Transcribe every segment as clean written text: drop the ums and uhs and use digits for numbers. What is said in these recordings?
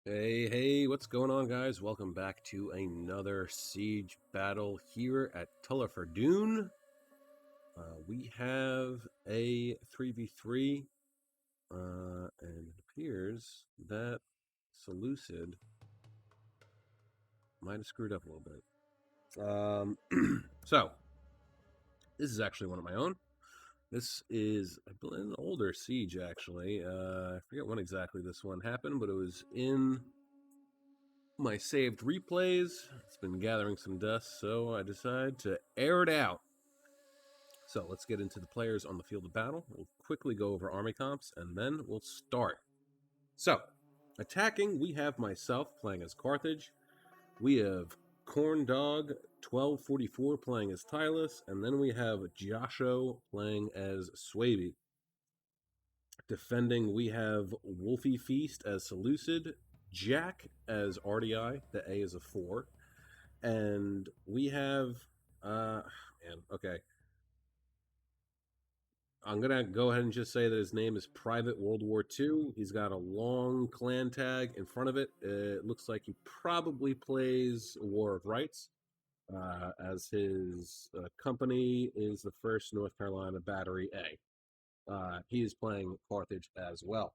Hey, what's going on, guys? Welcome back to another siege battle here at Tullafardoon. We have a 3v3, and it appears that Seleucid might have screwed up a little bit. So, this is actually one of my own. This is, I believe, an older siege, actually. I forget when exactly this one happened, but it was in my saved replays. It's been gathering some dust, so I decided to air it out. So let's get into the players on the field of battle. We'll quickly go over army comps, and then we'll start. So, attacking, we have myself playing as Carthage. We have Corn Dog 1244 playing as Tylus, and then we have Josho playing as Swaby. Defending, we have Wolfie Feast as Seleucid, Jack as RDI, the A is a 4, and we have okay, I'm gonna go ahead and just say that his name is Private World War II. He's got a long clan tag in front of it. It looks like he probably plays War of Rights, as his company is the 1st North Carolina Battery A. He is playing Carthage as well.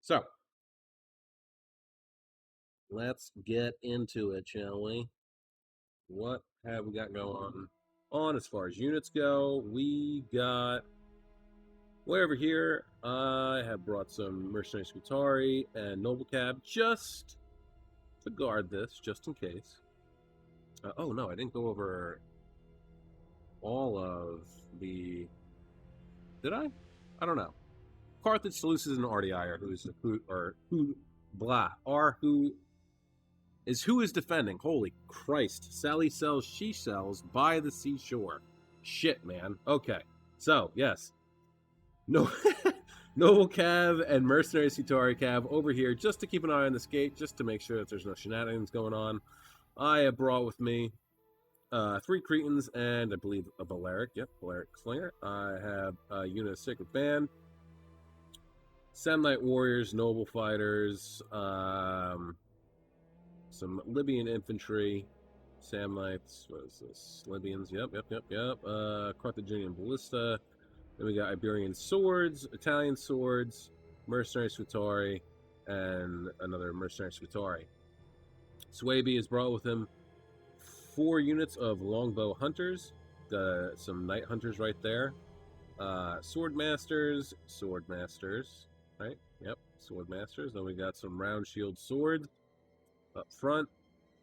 So let's get into it, shall we? What have we got going on as far as units go? We got way over here. I have brought some mercenary Scutari and noble cab just to guard this, just in case. Oh no, I didn't go over all of the. Did I? I don't know. Carthage, Seleucid, and RDI are who is defending. Holy Christ! Sally sells, she sells by the seashore. Shit, man. Okay, so yes, no, noble cav and mercenary Sutari cav over here just to keep an eye on this gate, just to make sure that there's no shenanigans going on. I have brought with me 3 Cretans and I believe a Balearic. Yep, Balearic Slinger. I have a unit of Sacred Band, Samnite Warriors, Noble Fighters, some Libyan infantry, Samnites, what is this? Libyans, yep. Carthaginian Ballista. Then we got Iberian Swords, Italian Swords, Mercenary Scutari, and another Mercenary Scutari. Swaby has brought with him 4 units of Longbow Hunters, some Night Hunters right there. Sword Masters, right? Yep, Sword Masters. Then we got some Round Shield Swords up front,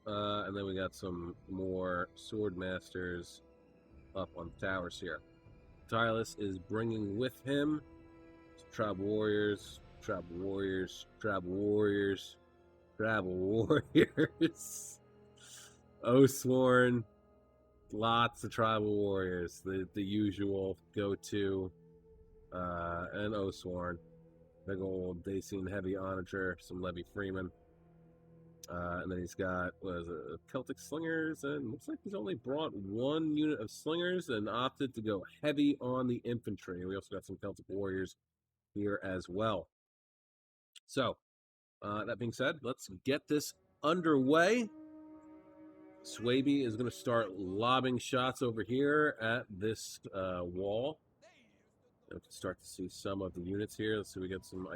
and then we got some more Sword Masters up on the towers here. Tylus is bringing with him Tribal Warriors, Oathsworn, lots of Tribal Warriors, the usual go-to, and Oathsworn. Big old Dacian Heavy Onager, some Levy Freeman. And then he's got, Celtic Slingers, and looks like he's only brought 1 unit of Slingers and opted to go heavy on the infantry. We also got some Celtic Warriors here as well. So, that being said, let's get this underway. Swaby is going to start lobbing shots over here at this wall. We can start to see some of the units here. Let's see, we got some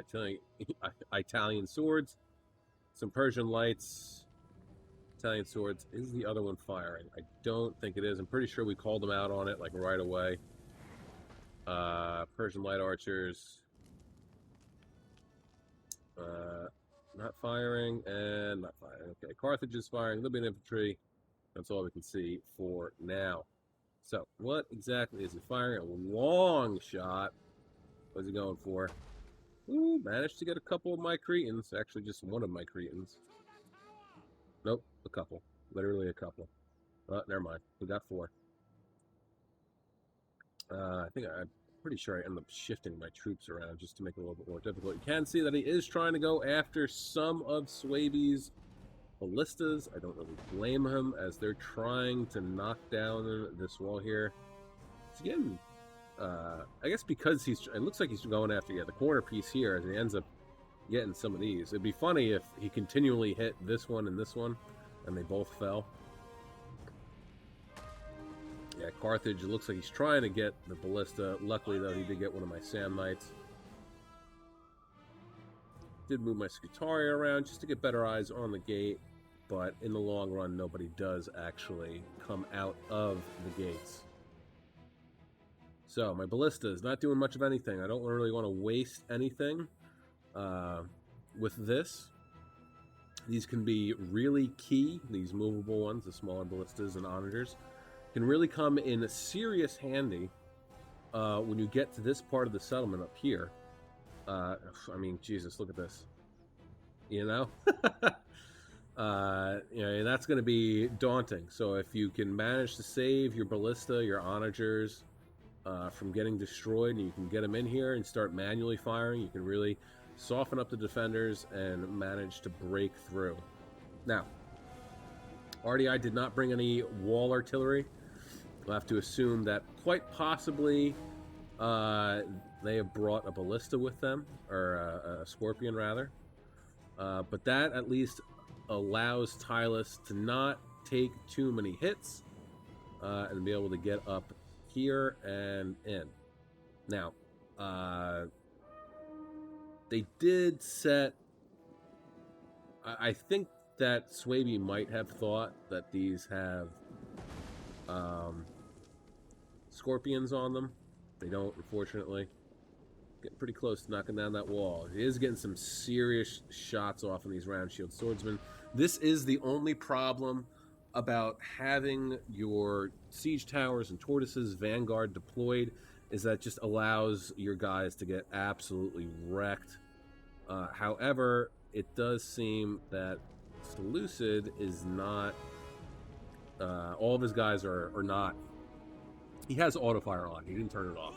Italian swords, some Persian lights, Italian swords. Is the other one firing? I don't think it is. I'm pretty sure we called them out on it like right away. Persian light archers. Not firing and not firing. Okay, Carthage is firing. Libyan infantry. That's all we can see for now. So, what exactly is he firing? A long shot. What's he going for? Ooh, managed to get a couple of my Cretans. Actually, just one of my Cretans. Nope, a couple. Literally a couple. Never mind. We got 4. I think I'm pretty sure I end up shifting my troops around just to make it a little bit more difficult. You can see that he is trying to go after some of Swaby's ballistas. I don't really blame him as they're trying to knock down this wall here. It's again, I guess because it looks like he's going after the corner piece here as he ends up getting some of these. It'd be funny if he continually hit this one, and they both fell. Yeah, Carthage, it looks like he's trying to get the ballista. Luckily, though, he did get one of my Sam Knights. Did move my Scutari around just to get better eyes on the gate, but in the long run, nobody does actually come out of the gates. So, my ballista is not doing much of anything. I don't really want to waste anything with this. These can be really key, these movable ones, the smaller ballistas and onagers, can really come in serious handy when you get to this part of the settlement up here. I mean, Jesus, look at this. You know? You know, that's going to be daunting. So if you can manage to save your ballista, your onagers from getting destroyed, and you can get them in here and start manually firing, you can really soften up the defenders and manage to break through. Now, RDI did not bring any wall artillery. We'll have to assume that quite possibly they have brought a ballista with them, or a scorpion rather. But that at least allows Tylus to not take too many hits and be able to get up here and in. Now, they did set... I think that Swaby might have thought that these have scorpions on them. They don't, unfortunately. Getting pretty close to knocking down that wall. He is getting some serious shots off of these round shield swordsmen. This is the only problem about having your siege towers and tortoises vanguard deployed, is that just allows your guys to get absolutely wrecked. However, it does seem that Seleucid is not... all of his guys are not... He has autofire on. He didn't turn it off.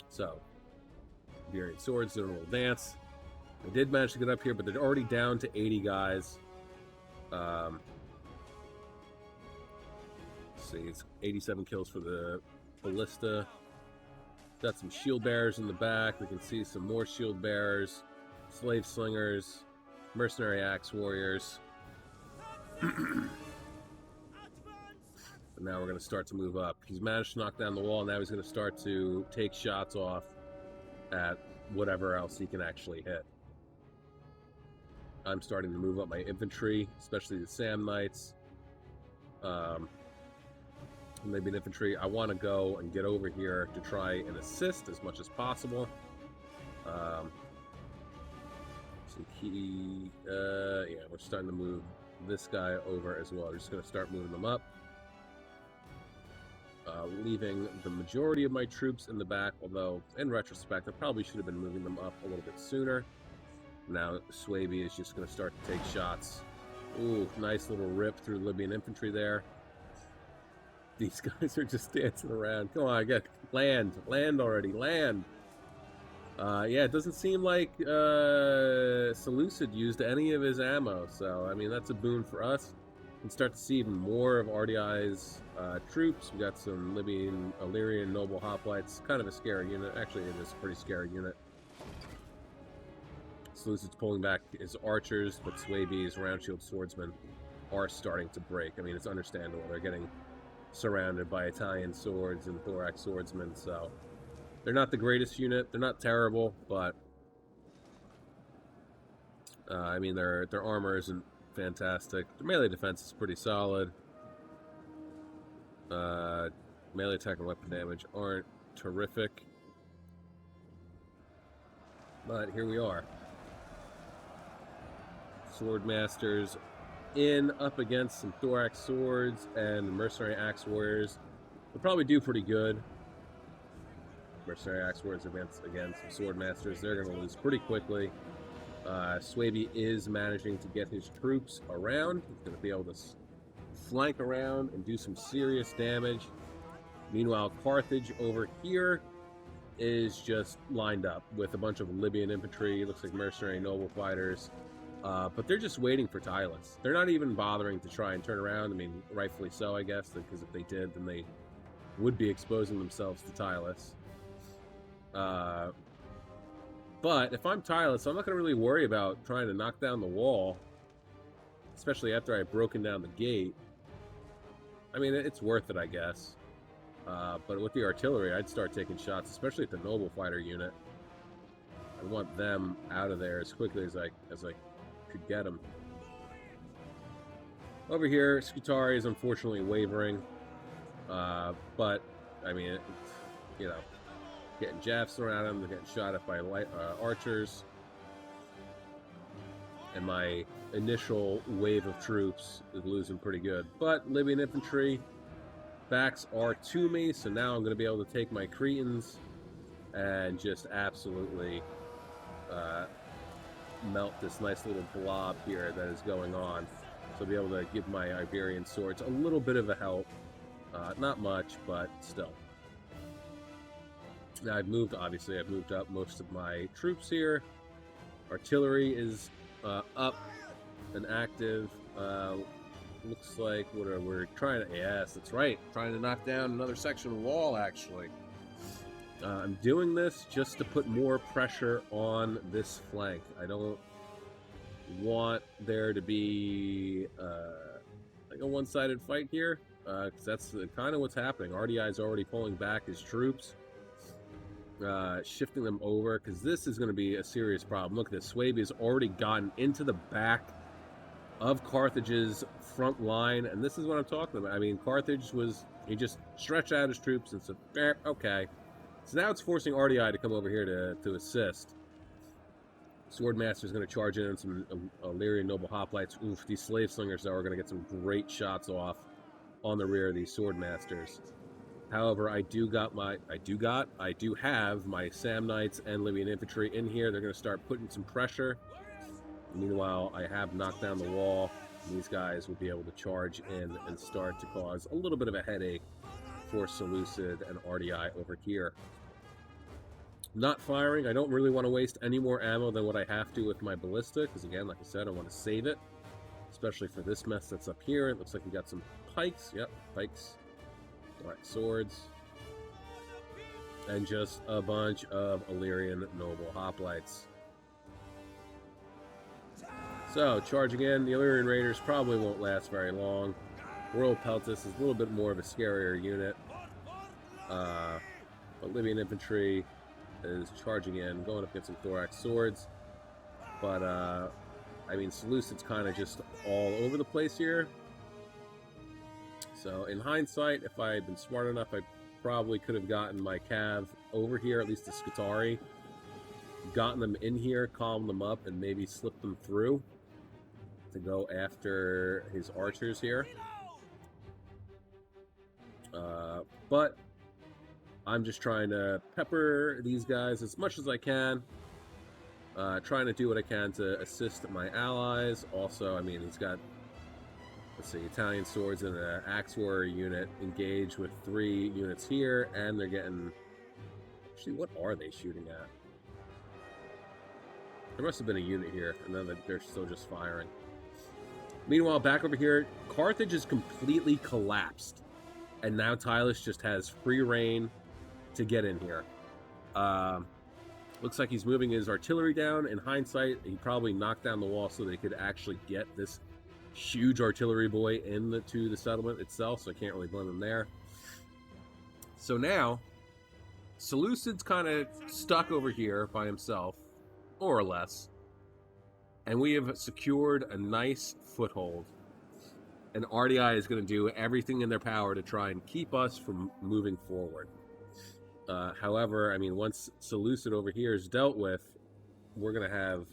So, Iberian Swords doing a little dance. They did manage to get up here, but they're already down to 80 guys. Let's see, it's 87 kills for the ballista. Got some shield bearers in the back. We can see some more shield bearers, slave slingers, mercenary axe warriors. But now we're going to start to move up. He's managed to knock down the wall. Now he's going to start to take shots off at whatever else he can actually hit. I'm starting to move up my infantry, especially the Sam Knights. Maybe an infantry. I want to go and get over here to try and assist as much as possible. So yeah, we're starting to move this guy over as well. We're just going to start moving them up. Leaving the majority of my troops in the back, although in retrospect I probably should have been moving them up a little bit sooner. Now Swaby is just going to start to take shots. Ooh, nice little rip through Libyan infantry there. These guys are just dancing around. Come on, get land already, land. Yeah, it doesn't seem like Seleucid used any of his ammo, so I mean that's a boon for us. We can start to see even more of RDI's troops. We got some Libyan, Illyrian noble hoplites. Kind of a scary unit. Actually, it is a pretty scary unit. Seleucid's pulling back his archers, but Swaby's round shield swordsmen are starting to break. I mean, it's understandable. They're getting surrounded by Italian swords and thorax swordsmen, so they're not the greatest unit. They're not terrible, but I mean, their armor isn't fantastic. The melee defense is pretty solid. Melee attack and weapon damage aren't terrific. But here we are. Swordmasters in up against some thorax swords and mercenary axe warriors. They'll probably do pretty good. Mercenary axe warriors against some swordmasters. They're going to lose pretty quickly. Swaby is managing to get his troops around. He's going to be able to flank around and do some serious damage. Meanwhile, Carthage over here is just lined up with a bunch of Libyan infantry. It looks like mercenary noble fighters. But they're just waiting for Tylus. They're not even bothering to try and turn around. I mean, rightfully so, I guess, because if they did, then they would be exposing themselves to Tylus. But if I'm tireless, I'm not going to really worry about trying to knock down the wall, especially after I've broken down the gate. I mean, it's worth it, I guess. But with the artillery, I'd start taking shots, especially at the noble fighter unit. I want them out of there as quickly as I could get them. Over here, Scutari is unfortunately wavering, but I mean, you know, getting jabs thrown at him, they're getting shot at by archers, and my initial wave of troops is losing pretty good. But Libyan infantry backs are to me, so now I'm going to be able to take my Cretans and just absolutely melt this nice little blob here that is going on. So I'll be able to give my Iberian swords a little bit of a help. Not much, but still. Now I've moved up most of my troops here. Artillery is up and active. Looks like we're trying to, yes, that's right, trying to knock down another section of wall, actually. I'm doing this just to put more pressure on this flank. I don't want there to be like a one-sided fight here, because that's kind of what's happening. RDI is already pulling back his troops, shifting them over, because this is going to be a serious problem. Look at this. Swabia's already gotten into the back of Carthage's front line, and this is what I'm talking about. I mean, Carthage he just stretched out his troops and said, okay. So now it's forcing RDI to come over here to assist. Swordmaster's going to charge in on some Illyrian Noble Hoplites. Oof, these Slave Slingers, though, are going to get some great shots off on the rear of these Swordmasters. However, I do have my Samnites and Libyan Infantry in here. They're going to start putting some pressure. Meanwhile, I have knocked down the wall. These guys will be able to charge in and start to cause a little bit of a headache for Seleucid and RDI over here. Not firing. I don't really want to waste any more ammo than what I have to with my ballista, because again, like I said, I want to save it, especially for this mess that's up here. It looks like we got some pikes. Yep, pikes. All right, swords. And just a bunch of Illyrian Noble Hoplites. So, charging in, the Illyrian Raiders probably won't last very long. Royal Peltis is a little bit more of a scarier unit. But Libyan Infantry is charging in, going up against some Thorax Swords. But, I mean, Seleucid's kind of just all over the place here. So, in hindsight, if I had been smart enough, I probably could have gotten my Cav over here, at least the Scutari. Gotten them in here, calmed them up, and maybe slipped them through to go after his archers here. But I'm just trying to pepper these guys as much as I can. Trying to do what I can to assist my allies. Also, I mean, he's got, let's see, Italian swords and an axe warrior unit engaged with 3 units here, and they're getting... Actually, what are they shooting at? There must have been a unit here, and then they're still just firing. Meanwhile, back over here, Carthage is completely collapsed. And now Tylus just has free reign to get in here. Looks like he's moving his artillery down. In hindsight, he probably knocked down the wall so they could actually get this huge artillery boy into the settlement itself, so I can't really blame him there. So now, Seleucid's kind of stuck over here by himself, more or less, and we have secured a nice foothold. And RDI is going to do everything in their power to try and keep us from moving forward. However, I mean, once Seleucid over here is dealt with, we're going to have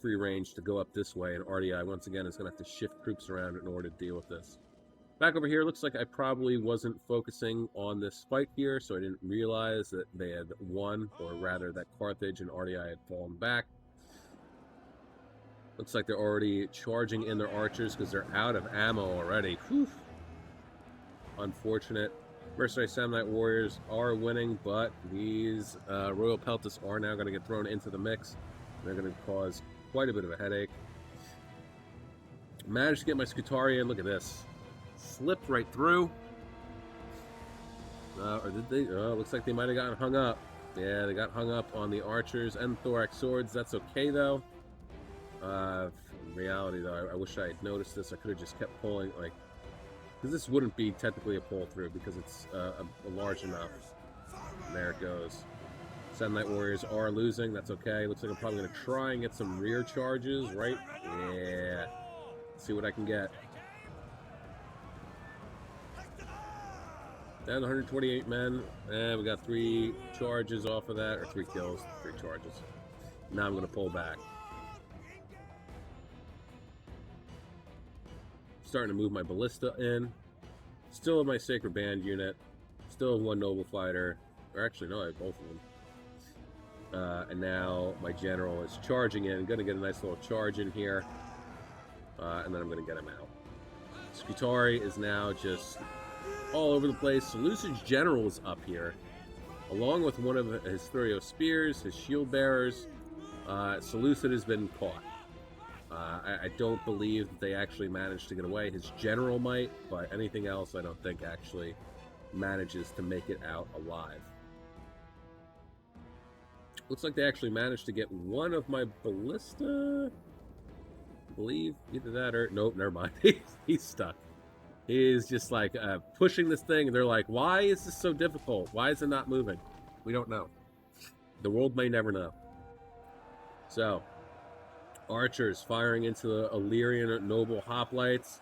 free range to go up this way, and RDI, once again, is going to have to shift troops around in order to deal with this. Back over here, looks like I probably wasn't focusing on this fight here, so I didn't realize that they had won, or rather that Carthage and RDI had fallen back. Looks like they're already charging in their archers because they're out of ammo already. Whew. Unfortunate. Mercenary Samnite Warriors are winning, but these Royal Peltis are now going to get thrown into the mix. They're going to cause quite a bit of a headache. Managed to get my Scutari in. Look at this. Slipped right through. Or did they? Looks like they might have gotten hung up. Yeah, they got hung up on the archers and thorax swords. That's okay, though. In reality, though, I wish I had noticed this. I could have just kept pulling, like... Because this wouldn't be technically a pull-through, because it's a large enough. And there it goes. Seven Night Warriors are losing. That's okay. Looks like I'm probably going to try and get some rear charges, right? Yeah. See what I can get. Down 128 men. And we got 3 charges off of that. Or 3 kills. 3 charges. Now I'm going to pull back. Starting to move my ballista in. Still have my Sacred Band unit. Still have 1 Noble Fighter. Or actually, no, I have both of them. And now my general is charging in. I'm going to get a nice little charge in here. And then I'm going to get him out. Scutari is now just all over the place. Seleucid's general is up here. Along with one of his Thurio spears, his shield bearers. Seleucid has been caught. I don't believe that they actually managed to get away. His general might, but anything else I don't think actually manages to make it out alive. Looks like they actually managed to get one of my ballista. I believe either that or... Nope, never mind. He's stuck. He's just like pushing this thing, and they're like, why is this so difficult? Why is it not moving? We don't know. The world may never know. So, archers firing into the Illyrian noble hoplites,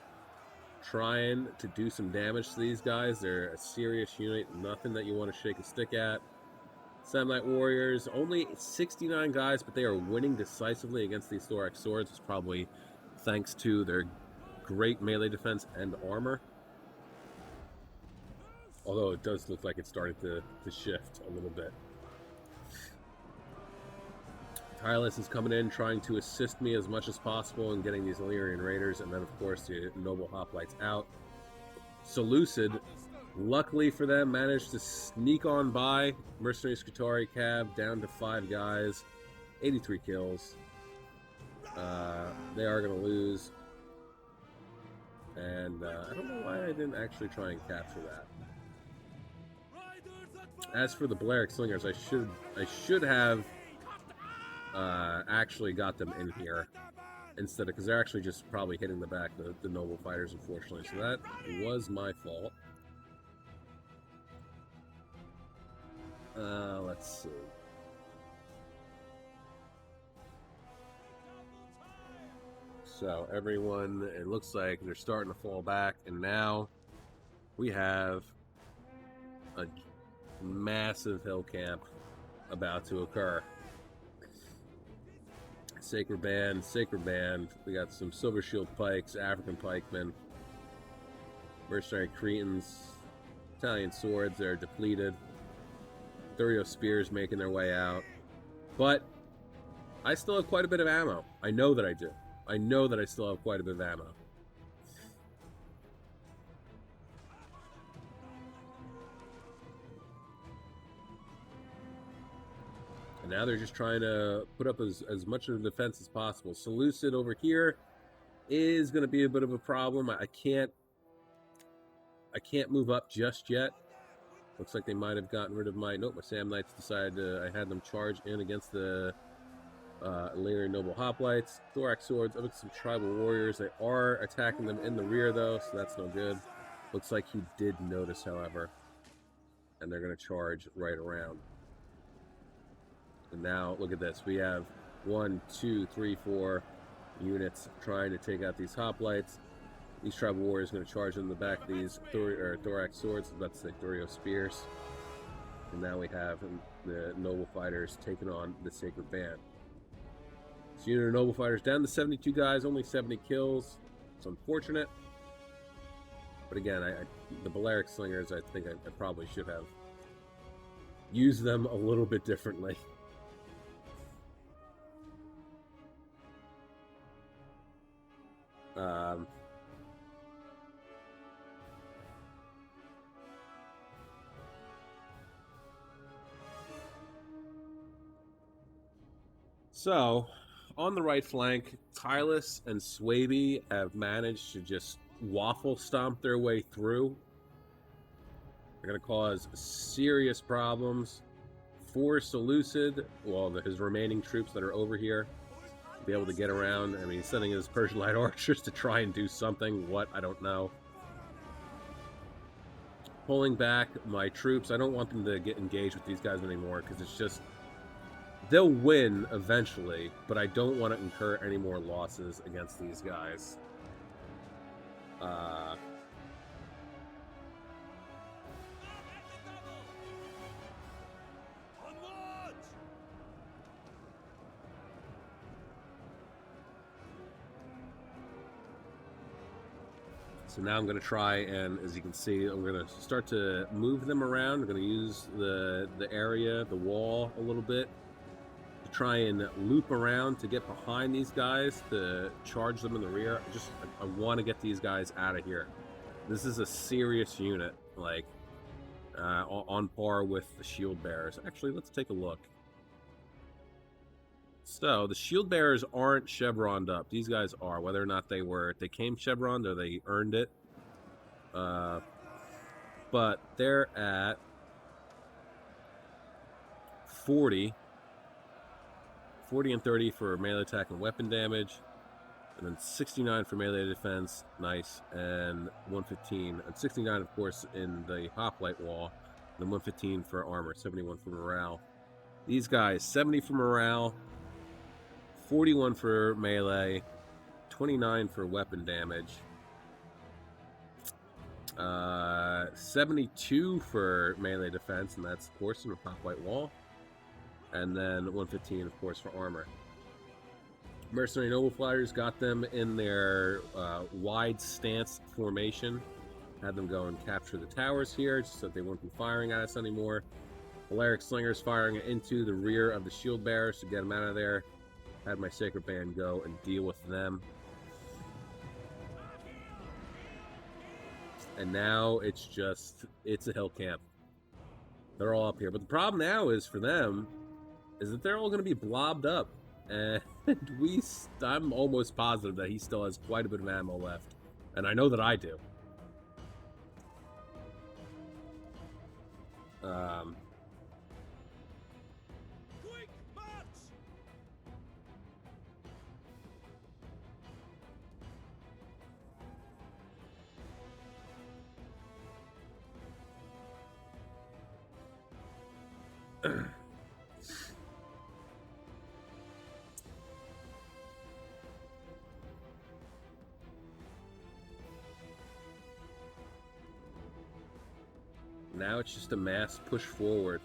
trying to do some damage to these guys. They're a serious unit, nothing that you want to shake a stick at. Seven Night Warriors, only 69 guys, but they are winning decisively against these thorax swords. It's probably thanks to their great melee defense and armor. Although it does look like it's starting to shift a little bit. Tyrus is coming in, trying to assist me as much as possible in getting these Illyrian raiders, and then of course the noble hoplites out. Seleucid, luckily for them, managed to sneak on by mercenary Scutari cab down to 5 guys, 83 kills. They are going to lose, and I don't know why I didn't actually try and capture that. As for the Balearic Slingers, I should have actually got them in here instead of, because they're actually just probably hitting the back the noble fighters, unfortunately. So that was my fault. Let's see. So everyone, it looks like they're starting to fall back, and now we have a massive hill camp about to occur. Sacred Band. We got some Silver Shield Pikes, African Pikemen, Mercenary Cretans, Italian swords. They're depleted. Thurio spears making their way out. But I still have quite a bit of ammo. I know that I do. I know that I still have quite a bit of ammo. And now they're just trying to put up as much of the defense as possible. Seleucid over here is going to be a bit of a problem. I can't move up just yet. Looks like they might have gotten rid of my... Nope, my Sam Knights decided I had them charge in against the Illyrian Noble Hoplites. Thorax Swords, up some Tribal Warriors. They are attacking them in the rear, though, so that's no good. Looks like he did notice, however. And they're going to charge right around. And now, look at this. We have 1, 2, 3, 4 units trying to take out these hoplites. These Tribal Warriors are going to charge in the back of these Thorax Swords. That's the Thurio Spears. And now we have the Noble Fighters taking on the Sacred Band. So unit of Noble Fighters down to 72 guys, only 70 kills. It's unfortunate. But again, the Balearic Slingers, I think I probably should have used them a little bit differently. So, on the right flank, Tylus and Swaby have managed to just waffle stomp their way through. They're going to cause serious problems for Seleucid, well, his remaining troops that are over here, to be able to get around. I mean, he's sending his Persian light archers to try and do something. What? I don't know. Pulling back my troops. I don't want them to get engaged with these guys anymore, because it's just... They'll win eventually, but I don't want to incur any more losses against these guys. So now I'm going to try and, as you can see, I'm going to start to move them around. I'm going to use the area, the wall a little bit, to try and loop around to get behind these guys, to charge them in the rear. I want to get these guys out of here. This is a serious unit, like on par with the shield bearers. Actually, let's take a look. So the shield bearers aren't chevroned up. These guys are, whether or not they came chevroned or they earned it. But they're at 40 and 30 for melee attack and weapon damage, and then 69 for melee defense, nice, and 115, and 69 of course in the hoplite wall, and then 115 for armor, 71 for morale. These guys, 70 for morale, 41 for melee, 29 for weapon damage, 72 for melee defense, and that's of course in a hoplite wall, and then 115 of course for armor. Mercenary Noble Flyers got them in their wide stance formation, had them go and capture the towers here just so that they won't be firing at us anymore. Balearic Slingers firing into the rear of the shield bearers to get them out of there. Had my Sacred Band go and deal with them. And now it's a hill camp. They're all up here. But the problem now is for them is that they're all going to be blobbed up. And I'm almost positive that he still has quite a bit of ammo left. And I know that I do. Now it's just a mass push forward.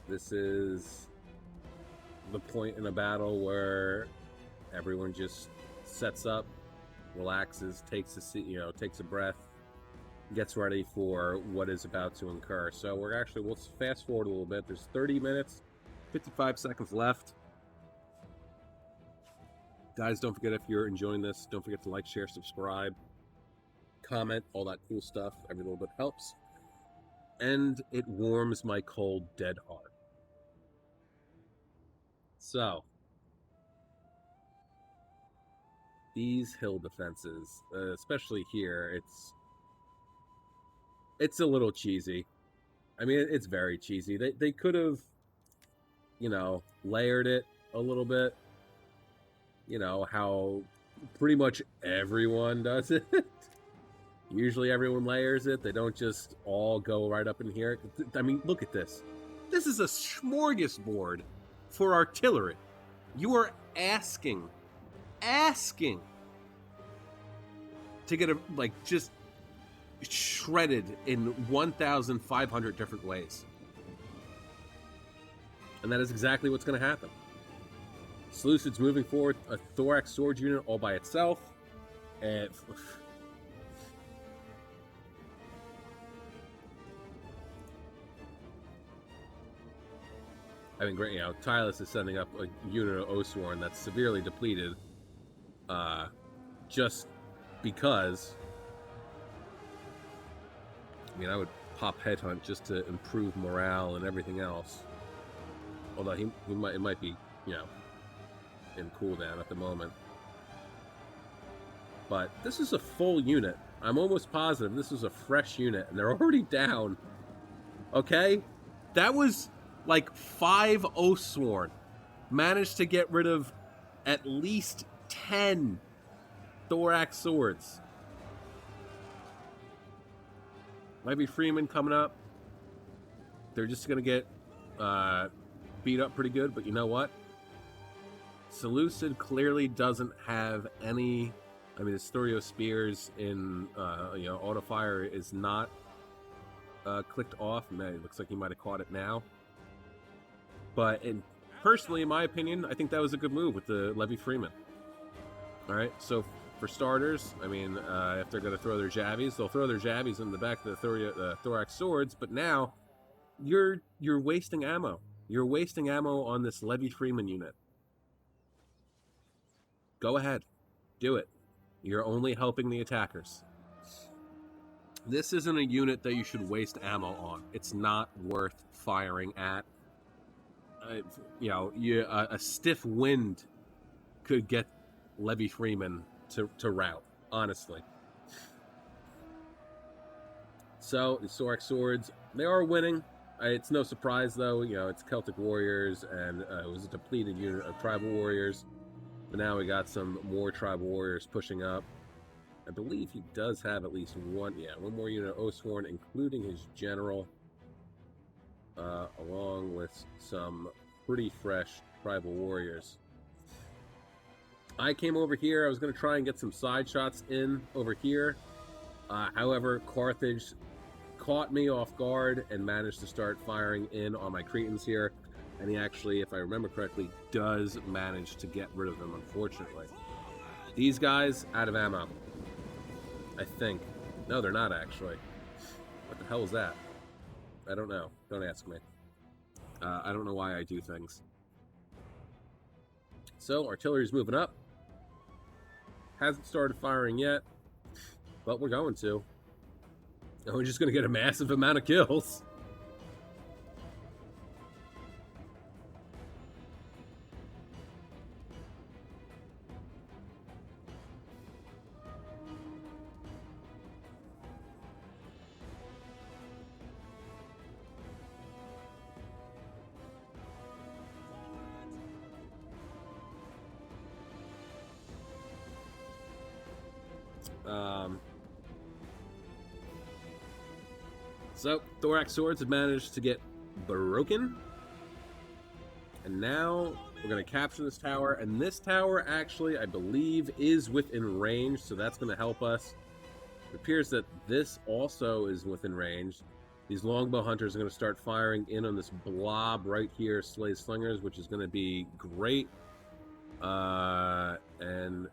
This is the point in a battle where everyone just sets up, relaxes, takes a breath, gets ready for what is about to incur. So we'll fast forward a little bit. There's 30 minutes, 55 seconds left. Guys, don't forget, if you're enjoying this, don't forget to like, share, subscribe, comment, all that cool stuff. Every little bit helps. And it warms my cold, dead heart. So, these hill defenses, especially here, it's a little cheesy. I mean, it's very cheesy. They could have, layered it a little bit. How pretty much everyone does it. Usually everyone layers it. They don't just all go right up in here. I mean, look at this. This is a smorgasbord for artillery. You are asking to get just shredded in 1,500 different ways. And that is exactly what's going to happen. Seleucid's moving forward, a thorax sword unit all by itself. And I mean, great, Tylus is sending up a unit of Osworn that's severely depleted, just because. I mean, I would pop Headhunt just to improve morale and everything else. Although it might be, in cooldown at the moment. But this is a full unit. I'm almost positive this is a fresh unit, and they're already down. Okay? That was like 5 Oathsworn. Managed to get rid of at least 10 thorax swords. Levy Freeman coming up. They're just going to get beat up pretty good, but you know what? Seleucid clearly doesn't have any... I mean, the Storio Spears in, Auto Fire is not clicked off. Man, it looks like he might have caught it now. But personally, in my opinion, I think that was a good move with the Levy Freeman. All right, so for starters, I mean, if they're going to throw their jabbies, they'll throw their jabbies in the back of the thorax swords. But now, you're wasting ammo. You're wasting ammo on this Levy Freeman unit. Go ahead, do it. You're only helping the attackers. This isn't a unit that you should waste ammo on. It's not worth firing at. A stiff wind could get Levy Freeman to rout, honestly. So, the Thorax Swords, they are winning. It's no surprise, though. It's Celtic Warriors, and it was a depleted unit of Tribal Warriors. But now we got some more Tribal Warriors pushing up. I believe he does have at least one more unit of Oathsworn, including his general, along with some pretty fresh Tribal Warriors. I came over here. I was going to try and get some side shots in over here. However, Carthage caught me off guard and managed to start firing in on my Cretans here. And he actually, if I remember correctly, does manage to get rid of them, unfortunately. These guys, out of ammo. I think. No, they're not, actually. What the hell is that? I don't know. Don't ask me. I don't know why I do things. So, artillery's moving up. Hasn't started firing yet, but we're going to. And we're just going to get a massive amount of kills. So, Thorax Swords have managed to get broken. And now we're going to capture this tower. And this tower, actually, I believe, is within range. So that's going to help us. It appears that this also is within range. These longbow hunters are going to start firing in on this blob right here, Slay Slingers, which is going to be great. And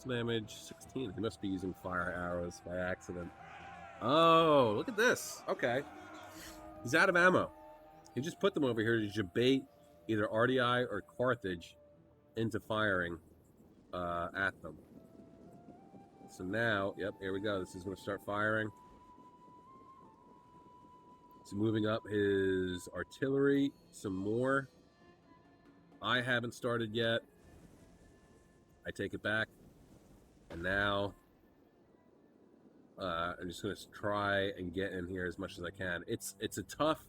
damage 16. He must be using fire arrows by accident. Oh, look at this. Okay. He's out of ammo. He just put them over here to debate either RDI or Carthage into firing at them. So now, yep, here we go. This is going to start firing. He's moving up his artillery some more. I haven't started yet. I take it back. And now I'm just going to try and get in here as much as I can. It's a tough,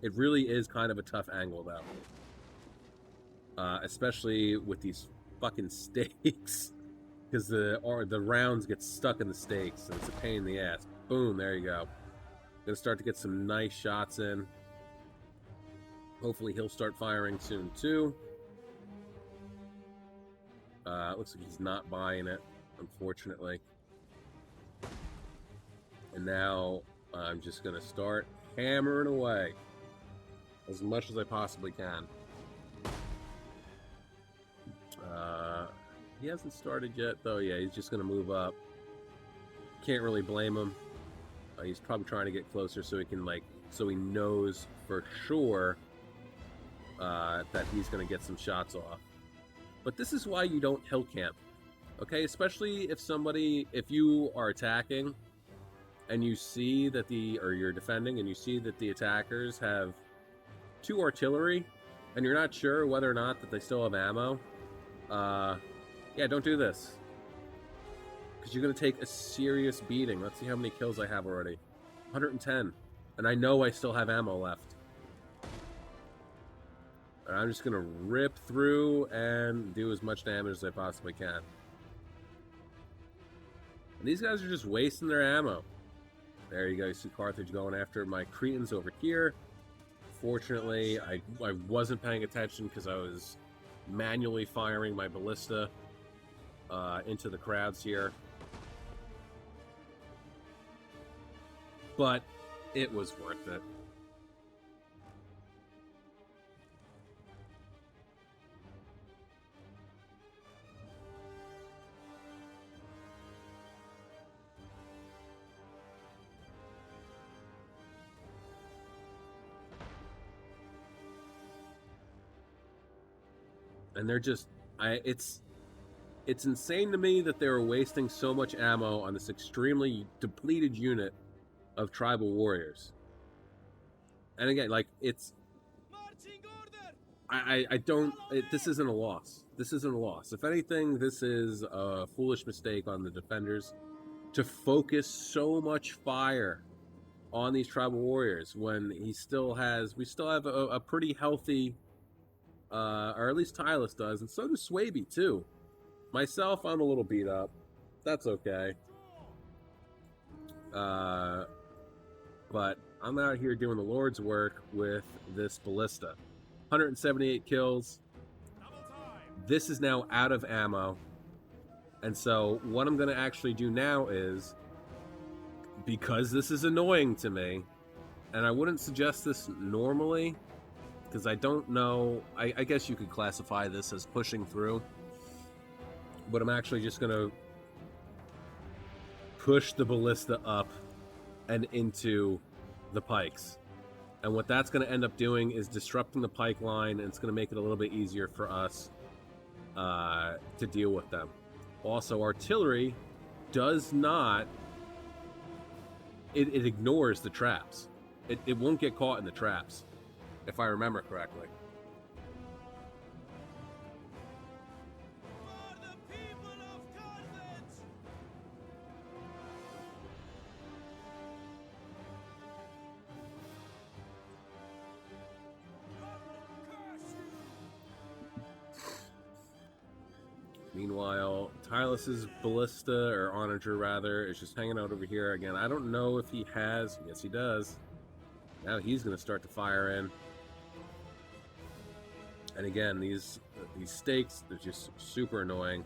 it really is kind of a tough angle, though. Especially with these fucking stakes. Because the rounds get stuck in the stakes, and it's a pain in the ass. Boom, there you go. Gonna start to get some nice shots in. Hopefully he'll start firing soon, too. Looks like he's not buying it, unfortunately. And now I'm just going to start hammering away as much as I possibly can. He hasn't started yet, though. Yeah, he's just going to move up. Can't really blame him. He's probably trying to get closer so he can, so he knows for sure that he's going to get some shots off. But this is why you don't hill camp, okay? Especially if you are attacking and you see that you're defending and you see that the attackers have 2 artillery and you're not sure whether or not that they still have ammo, yeah, don't do this. Because you're going to take a serious beating. Let's see how many kills I have already. 110. And I know I still have ammo left. And I'm just going to rip through and do as much damage as I possibly can. And these guys are just wasting their ammo. There you go. You see Carthage going after my Cretans over here. Fortunately, I wasn't paying attention because I was manually firing my ballista into the crowds here. But it was worth it. And they're just, it's insane to me that they were wasting so much ammo on this extremely depleted unit of tribal warriors. And again, like, it's, I don't, this isn't a loss. This isn't a loss. If anything, this is a foolish mistake on the defenders to focus so much fire on these tribal warriors when we still have a pretty healthy, or at least Tylus does, and so does Swaby too. Myself, I'm a little beat up. That's okay. But I'm out here doing the Lord's work with this ballista. 178 kills. This is now out of ammo. And so what I'm going to actually do now is, because this is annoying to me, and I wouldn't suggest this normally, because I don't know, I guess you could classify this as pushing through, but I'm actually just going to push the ballista up and into the pikes. And what that's going to end up doing is disrupting the pike line, and it's going to make it a little bit easier for us to deal with them. Also, artillery does not, it ignores the traps. It won't get caught in the traps, if I remember correctly. Meanwhile, Tylus's ballista, or onager rather, is just hanging out over here. Again, I don't know if he has. Yes, he does. Now he's going to start to fire in. And again, these stakes, they're just super annoying.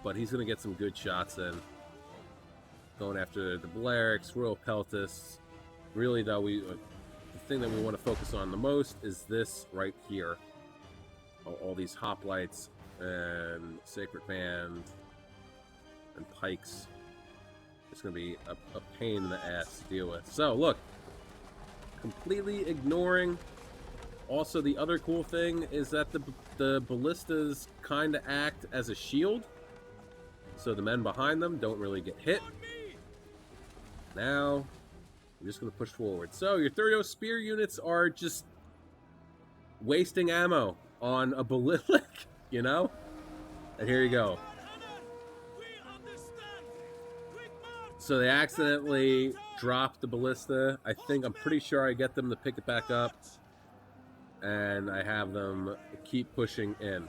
But he's going to get some good shots in. Going after the Balearics, Royal Peltists. Really, though, the thing that we want to focus on the most is this right here. All these hoplites and Sacred Band and pikes. It's going to be a pain in the ass to deal with. So, look. Completely ignoring. Also, the other cool thing is that the ballistas kind of act as a shield. So the men behind them don't really get hit. Now, we're just going to push forward. So, your 30 spear units are just wasting ammo on a ballista, you know? And here you go. So they accidentally dropped the ballista. I'm pretty sure I get them to pick it back up. And I have them keep pushing in.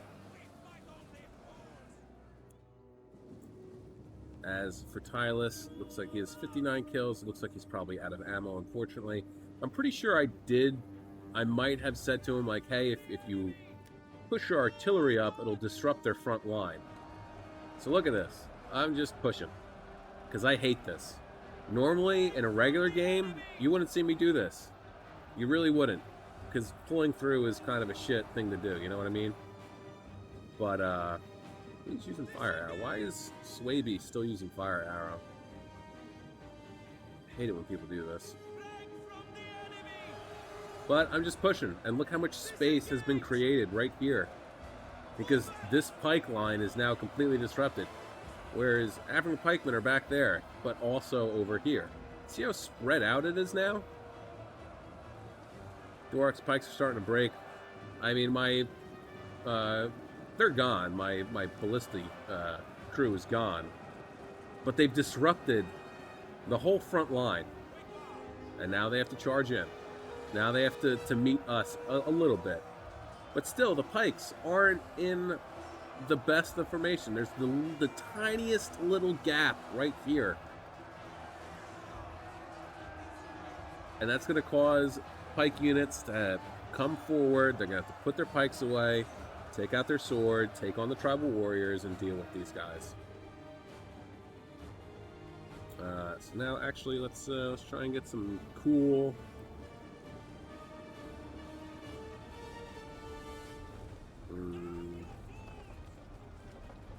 As for Tylus, looks like he has 59 kills. Looks like he's probably out of ammo, unfortunately. I'm pretty sure I might have said to him, like, hey, if you push your artillery up, it'll disrupt their front line. So look at this. I'm just pushing. Because I hate this. Normally, in a regular game, you wouldn't see me do this. You really wouldn't. Because pulling through is kind of a shit thing to do, you know what I mean? But, he's using fire arrow. Why is Swaby still using fire arrow? I hate it when people do this. But I'm just pushing, and look how much space has been created right here. Because this pike line is now completely disrupted. Whereas African pikemen are back there, but also over here. See how spread out it is now? Dwarf's pikes are starting to break. I mean, they're gone. My ballista crew is gone. But they've disrupted the whole front line. And now they have to charge in. Now they have to meet us a little bit. But still, the pikes aren't in the best of formation. There's the tiniest little gap right here. And that's going to cause pike units to come forward. They're going to have to put their pikes away, take out their sword, take on the tribal warriors, and deal with these guys. So now, actually, let's try and get some cool.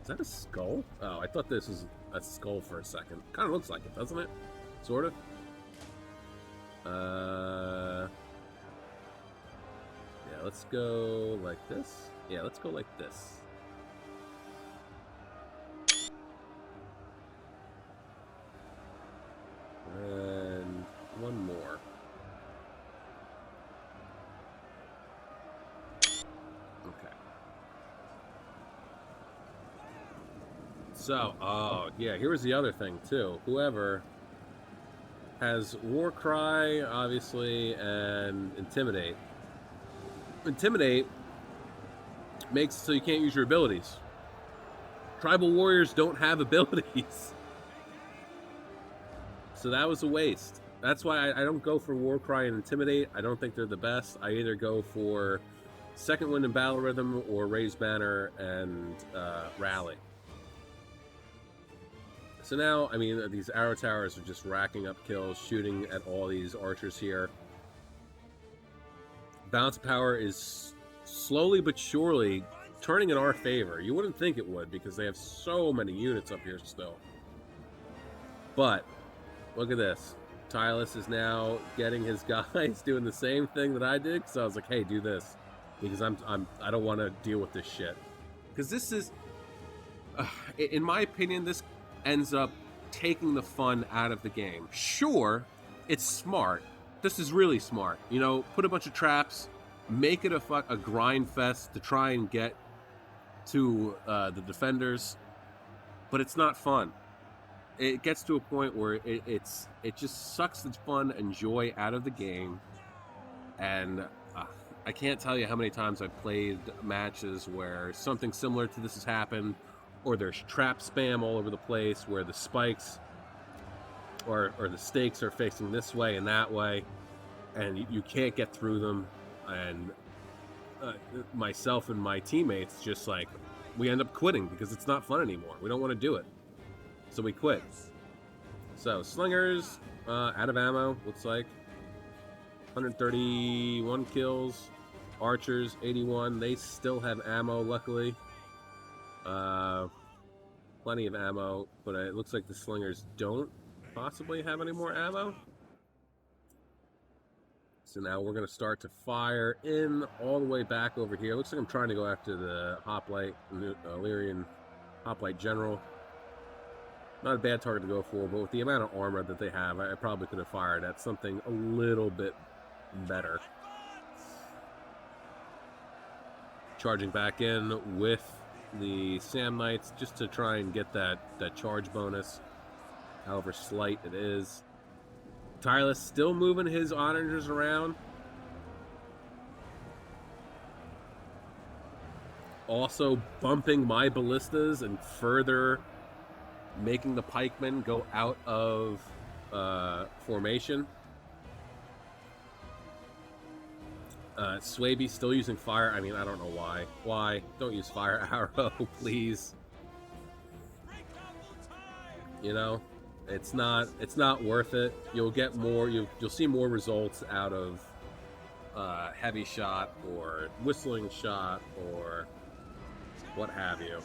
Is that a skull? Oh, I thought this was a skull for a second. Kind of looks like it, doesn't it? Sort of. Yeah, let's go like this. Yeah, let's go like this. And one more. Okay. So, oh, yeah, here was the other thing, too. Whoever has War Cry, obviously, and Intimidate. Intimidate makes it so you can't use your abilities. Tribal warriors don't have abilities. So that was a waste. That's why I don't go for War Cry and Intimidate. I don't think they're the best. I either go for Second Wind and Battle Rhythm or Raise Banner and Rally. So now, I mean, these arrow towers are just racking up kills, shooting at all these archers here. Balance of power is slowly but surely turning in our favor. You wouldn't think it would because they have so many units up here still. But look at this. Tylus is now getting his guys doing the same thing that I did. So I was like, hey, do this. Because I don't want to deal with this shit. Because this is, in my opinion, this ends up taking the fun out of the game. Sure, it's smart. This is really smart. You know, put a bunch of traps, make it a grind fest to try and get to the defenders, but it's not fun. It gets to a point where it just sucks the fun and joy out of the game, and I can't tell you how many times I've played matches where something similar to this has happened, or there's trap spam all over the place where the spikes or the stakes are facing this way and that way, and you can't get through them, and myself and my teammates just like, we end up quitting because it's not fun anymore. We don't want to do it. So we quit. So, slingers, out of ammo, looks like. 131 kills. Archers, 81. They still have ammo, luckily. Plenty of ammo, but it looks like the slingers don't possibly have any more ammo. So now we're going to start to fire in all the way back over here. Looks like I'm trying to go after the Hoplite, Illyrian Hoplite General. Not a bad target to go for, but with the amount of armor that they have, I probably could have fired at something a little bit better. Charging back in with the Sam Knights just to try and get that charge bonus, however slight it is. Tylus still moving his onagers around. Also bumping my ballistas and further making the pikemen go out of formation. Swaby still using fire. I mean, I don't know why. Why? Don't use fire arrow, please. You know, it's not worth it. You'll get more. You'll see more results out of heavy shot or whistling shot or what have you.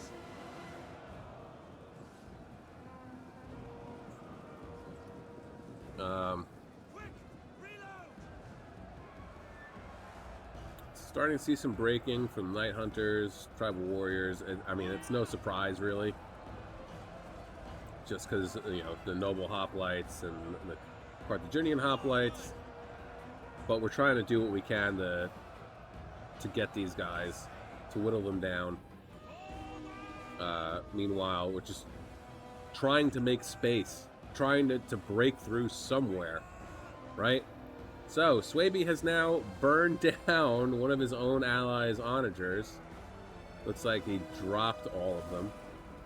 Starting to see some breaking from Night Hunters, Tribal Warriors. I mean, it's no surprise, really. Just because, you know, the Noble Hoplites and the Carthaginian Hoplites. But we're trying to do what we can to get these guys, to whittle them down. Meanwhile, we're just trying to make space. Trying to break through somewhere, right? So, Swaby has now burned down one of his own allies' onagers. Looks like he dropped all of them.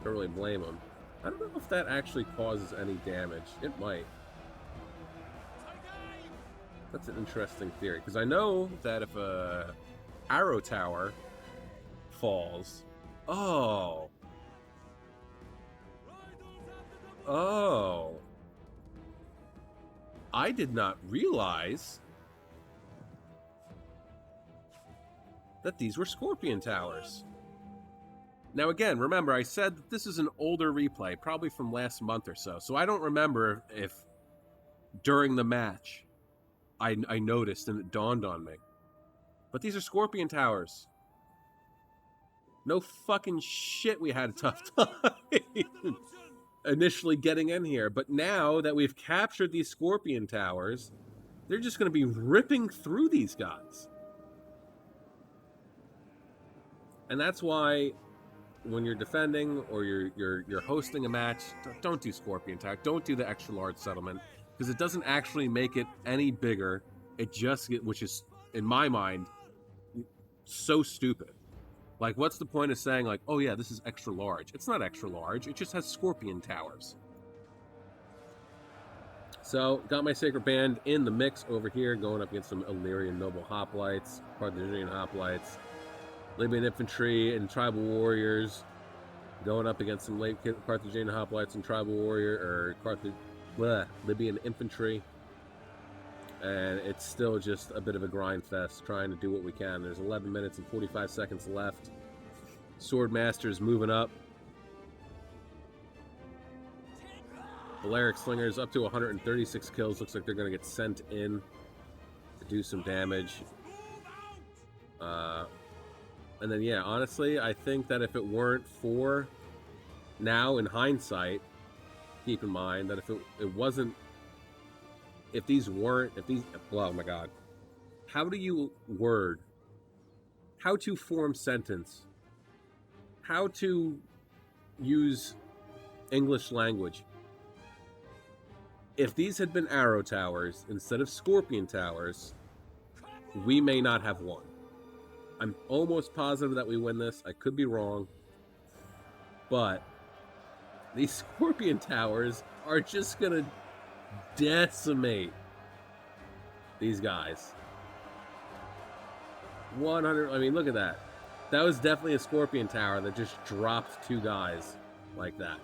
Don't really blame him. I don't know if that actually causes any damage. It might. That's an interesting theory, because I know that if a arrow tower falls... Oh. Oh. I did not realize that these were Scorpion Towers. Now again, remember I said that this is an older replay, probably from last month or so. So I don't remember if during the match I noticed and it dawned on me. But these are Scorpion Towers. No fucking shit, we had a tough time initially getting in here. But now that we've captured these Scorpion Towers, they're just going to be ripping through these guys. And that's why when you're defending or you're hosting a match, don't do Scorpion Tower. Don't do the extra large settlement, because it doesn't actually make it any bigger. It just, which is, in my mind, so stupid. Like, what's the point of saying, like, oh yeah, this is extra large? It's not extra large. It just has Scorpion Towers. So, got my Sacred Band in the mix over here, going up against some Illyrian Noble Hoplites, Carthaginian Hoplites, Libyan Infantry and Tribal Warriors, going up against some late Carthaginian Hoplites and Tribal Warrior, or Libyan Infantry. And it's still just a bit of a grind fest, trying to do what we can. There's 11 minutes and 45 seconds left. Swordmaster's moving up. Balearic Slingers up to 136 kills. Looks like they're going to get sent in to do some damage. And then, yeah, honestly, I think that if it weren't for, now in hindsight, keep in mind that if it wasn't, if these, oh my god. How do you word? How to form sentence? How to use English language? If these had been arrow towers instead of Scorpion Towers, we may not have won. I'm almost positive that we win this. I could be wrong. But these Scorpion Towers are just going to decimate these guys. 100, I mean, look at that. That was definitely a Scorpion Tower that just dropped two guys like that.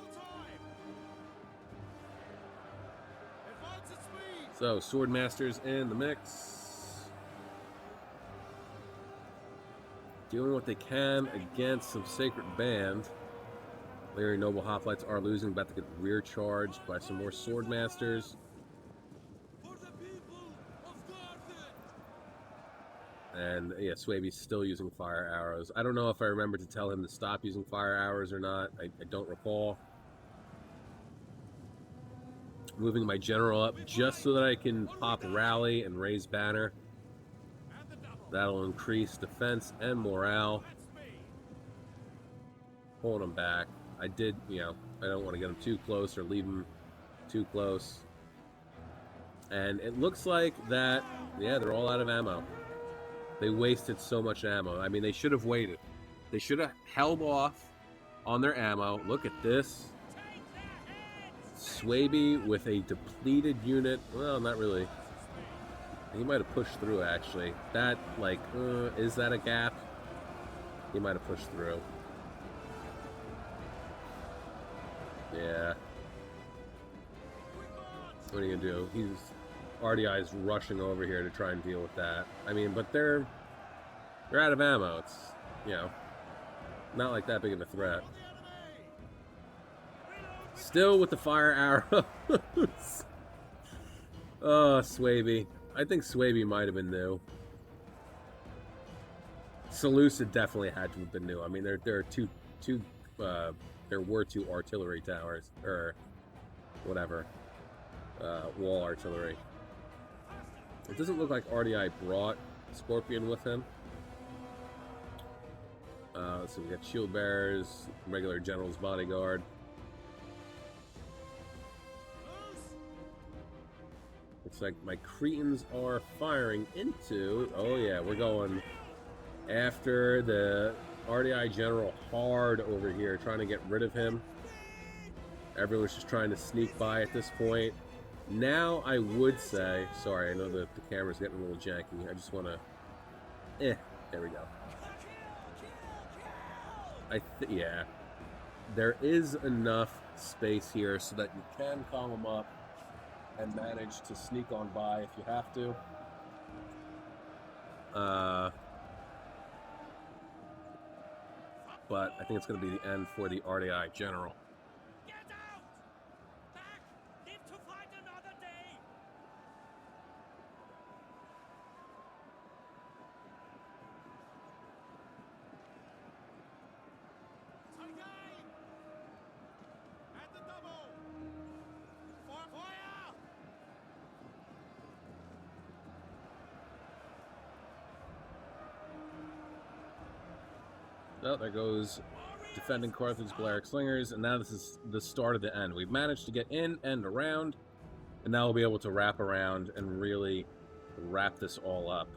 So, Swordmaster's in the mix. Doing what they can against some Sacred Band. Larry Noble Hoplites are losing, about to get rear charged by some more Swordmasters. And yeah, Swaby's still using fire arrows. I don't know if I remember to tell him to stop using fire arrows or not. I don't recall. Moving my general up just so that I can pop rally and raise banner. That'll increase defense and morale. Pulling him back. I did, I don't want to get him too close or leave him too close. And it looks like that, yeah, they're all out of ammo. They wasted so much ammo. I mean, they should have waited. They should have held off on their ammo. Look at this. Swaby with a depleted unit. Well, not really. He might have pushed through, actually. That, like, is that a gap? He might have pushed through. Yeah. What are you gonna do? RDI's rushing over here to try and deal with that. I mean, but they're out of ammo. It's, not like that big of a threat. Still with the fire arrows. Oh, Swaby. I think Swaby might have been new. Seleucid definitely had to have been new. I mean, there were two artillery towers, or whatever, wall artillery. It doesn't look like RDI brought Scorpion with him. So we got shield bearers, regular general's bodyguard. Looks like my Cretans are firing into... Oh yeah, we're going after the RDI general hard over here, trying to get rid of him. Everyone's just trying to sneak by at this point. Now I would say... Sorry, I know that the camera's getting a little janky. I just want to... there we go. Yeah. There is enough space here so that you can call them up and manage to sneak on by if you have to. But I think it's going to be the end for the RDI general. Get out! Back! Live to fight another day! At the double! For fire! Oh, there goes defending Carthage Balearic Slingers, and now this is the start of the end. We've managed to get in and around, and now we'll be able to wrap around and really wrap this all up.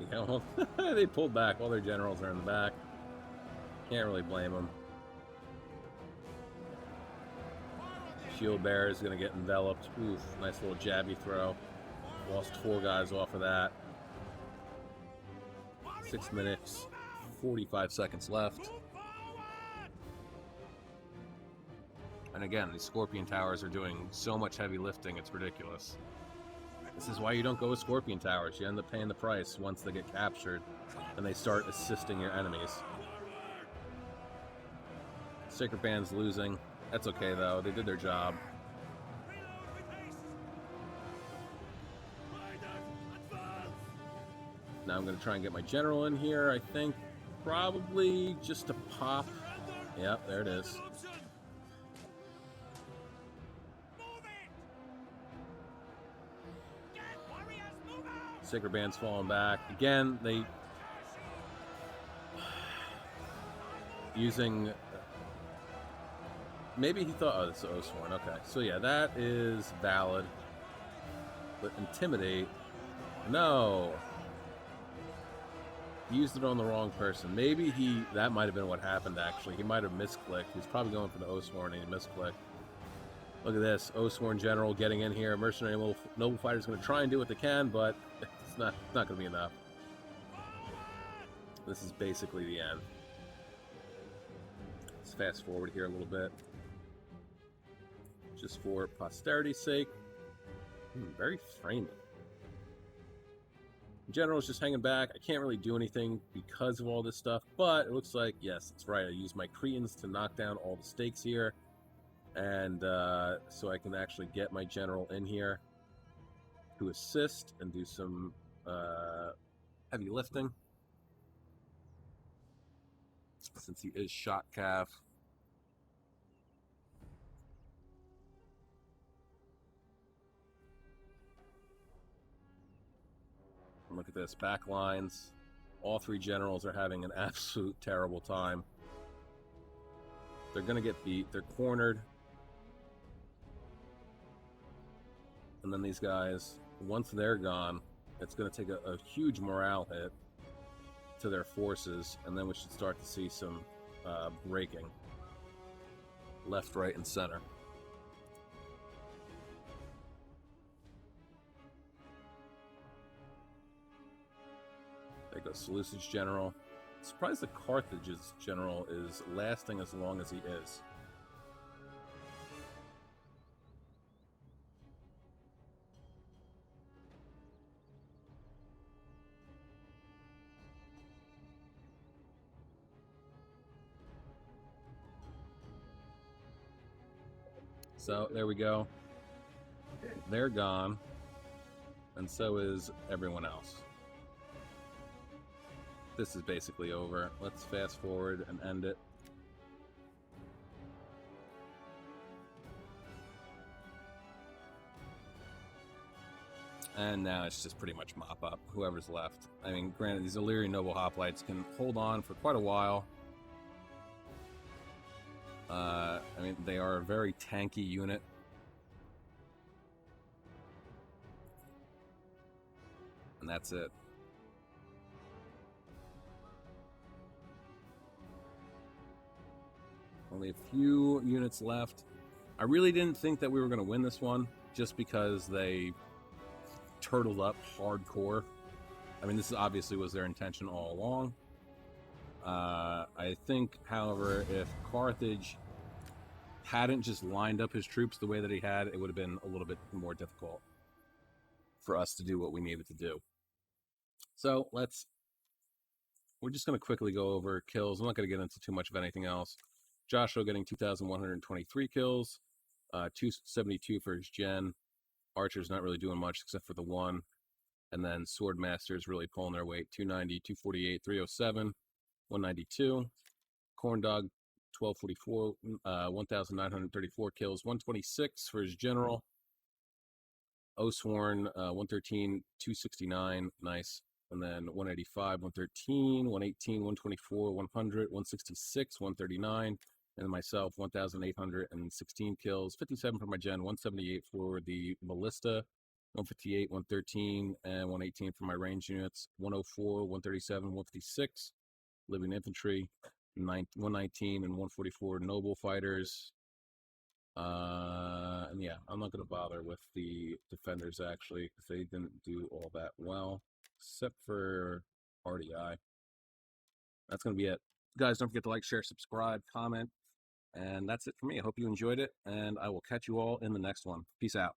You know, they pulled back. All their generals are in the back. Can't really blame them. Shield bearer is going to get enveloped. Oof, nice little jabby throw. Lost 4 guys off of that. 6 minutes, 45 seconds left. And again, these Scorpion Towers are doing so much heavy lifting, it's ridiculous. This is why you don't go with Scorpion Towers. You end up paying the price once they get captured and they start assisting your enemies. Sacred Band's losing. That's okay, though. They did their job. Now I'm going to try and get my general in here, I think. Probably just to pop. Yep, there it is. Sacred Band's falling back. Again, they... Using... Maybe he thought, oh, this is Osworn. Okay, so yeah, that is valid. But Intimidate, no. He used it on the wrong person. Maybe that might have been what happened, actually. He might have misclicked. He's probably going for the Osworn and he misclicked. Look at this, Osworn General getting in here. Mercenary Noble Fighter's going to try and do what they can, but it's not going to be enough. This is basically the end. Let's fast forward here a little bit. Just for posterity's sake. Very framing. General's just hanging back. I can't really do anything because of all this stuff, but it looks like, yes, that's right. I use my Cretans to knock down all the stakes here, and so I can actually get my general in here to assist and do some heavy lifting, since he is shot cav. Look at this, back lines. All 3 generals are having an absolute terrible time. They're going to get beat. They're cornered. And then these guys, once they're gone, it's going to take a huge morale hit to their forces. And then we should start to see some breaking. Left, right, and center. There goes Seleucus General. I'm surprised the Carthage's General is lasting as long as he is. So there we go. They're gone. And so is everyone else. This is basically over. Let's fast forward and end it. And now it's just pretty much mop up whoever's left. I mean, granted, these Illyrian Noble Hoplites can hold on for quite a while. I mean, they are a very tanky unit. And that's it. Only a few units left. I really didn't think that we were going to win this one, just because they turtled up hardcore. I mean, this obviously was their intention all along. I think, however, if Carthage hadn't just lined up his troops the way that he had, it would have been a little bit more difficult for us to do what we needed to do. So we're just going to quickly go over kills. I'm not going to get into too much of anything else. Joshua getting 2,123 kills, 272 for his gen. Archer's not really doing much except for the one. And then Swordmaster's really pulling their weight, 290, 248, 307, 192. Corndog, 1244, 1,934 kills, 126 for his general. Osworn, 113, 269, nice. And then 185, 113, 118, 124, 100, 166, 139. And myself, 1,816 kills, 57 for my gen, 178 for the ballista, 158, 113, and 118 for my range units, 104, 137, 156, living infantry, 119 and 144 noble fighters. And yeah, I'm not going to bother with the defenders actually, because they didn't do all that well, except for RDI. That's going to be it. Guys, don't forget to like, share, subscribe, comment, and that's it for me. I hope you enjoyed it, and I will catch you all in the next one. Peace out.